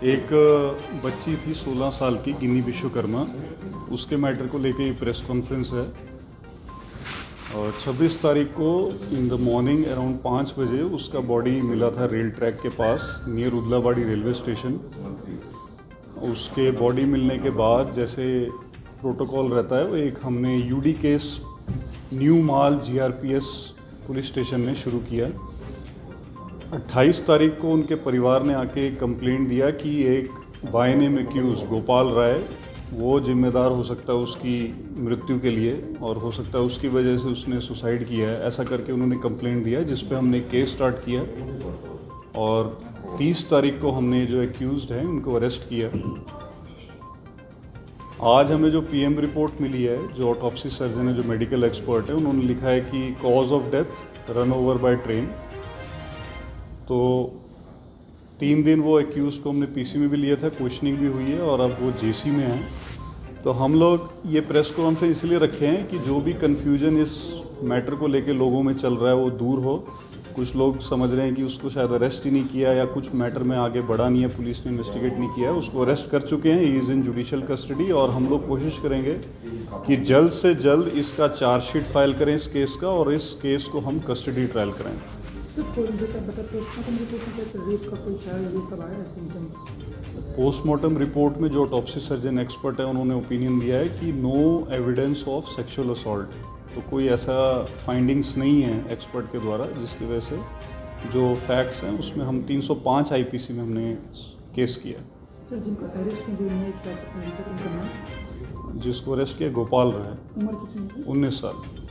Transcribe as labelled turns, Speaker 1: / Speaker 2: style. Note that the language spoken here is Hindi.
Speaker 1: एक बच्ची थी 16 साल की, गिन्नी विश्वकर्मा, उसके मैटर को लेके ये प्रेस कॉन्फ्रेंस है। और 26 तारीख को इन द मॉर्निंग अराउंड 5 बजे उसका बॉडी मिला था रेल ट्रैक के पास नियर उदलाबाड़ी रेलवे स्टेशन। उसके बॉडी मिलने के बाद जैसे प्रोटोकॉल रहता है वो एक हमने यूडी केस न्यू माल जीआरपीएस पुलिस स्टेशन ने शुरू किया। 28 तारीख को उनके परिवार ने आके कंप्लेंट दिया कि एक by name accused Gopal Rai वो जिम्मेदार हो सकता है उसकी मृत्यु के लिए और हो सकता है उसकी वजह से उसने सुसाइड किया है, ऐसा करके उन्होंने कंप्लेंट दिया, जिस पे हमने केस स्टार्ट किया। और 30 तारीख को हमने जो एक्यूज्ड हैं उनको अरेस्ट किया। आज हमें जो पीएम रिपोर्ट मिली है, जो ऑटोप्सी सर्जन है, जो मेडिकल एक्सपर्ट है, उन्होंने लिखा है कि cause of death run over by train. तो 3 दिन वो एक्यूज को हमने पीसी में भी लिया था, क्वेश्चनिंग भी हुई है और अब वो जेसी में है। तो हम लोग ये प्रेस कॉन्फ्रेंस इसलिए रखे हैं कि जो भी कन्फ्यूजन इस मैटर को लेके लोगों में चल रहा है वो दूर हो। कुछ लोग समझ रहे हैं कि उसको शायद अरेस्ट ही नहीं किया या कुछ मैटर में आगे बढ़ा नहीं है, पुलिस ने इन्वेस्टिगेट नहीं किया है। उसको अरेस्ट कर चुके हैं, he is in judicial custody और हम लोग कोशिश करेंगे कि जल्द से जल्द इसका चार्जशीट फाइल करें इस केस का और इस केस को हम कस्टडी ट्रायल करें। पोस्टमार्टम रिपोर्ट में जो ऑटोप्सी सर्जन एक्सपर्ट है उन्होंने ओपिनियन दिया है कि no evidence of sexual assault. तो कोई ऐसा फाइंडिंग्स नहीं है एक्सपर्ट के द्वारा, जिसकी वजह से जो फैक्ट्स हैं उसमें हम 305 आईपीसी में हमने केस किया।
Speaker 2: सर, जिनको अरेस्ट किया, जो इन्हें क्या सकते हैं,
Speaker 1: जिसको अरेस्ट किया गोपाल राय,
Speaker 2: उम्र कितनी है?
Speaker 1: 19 साल।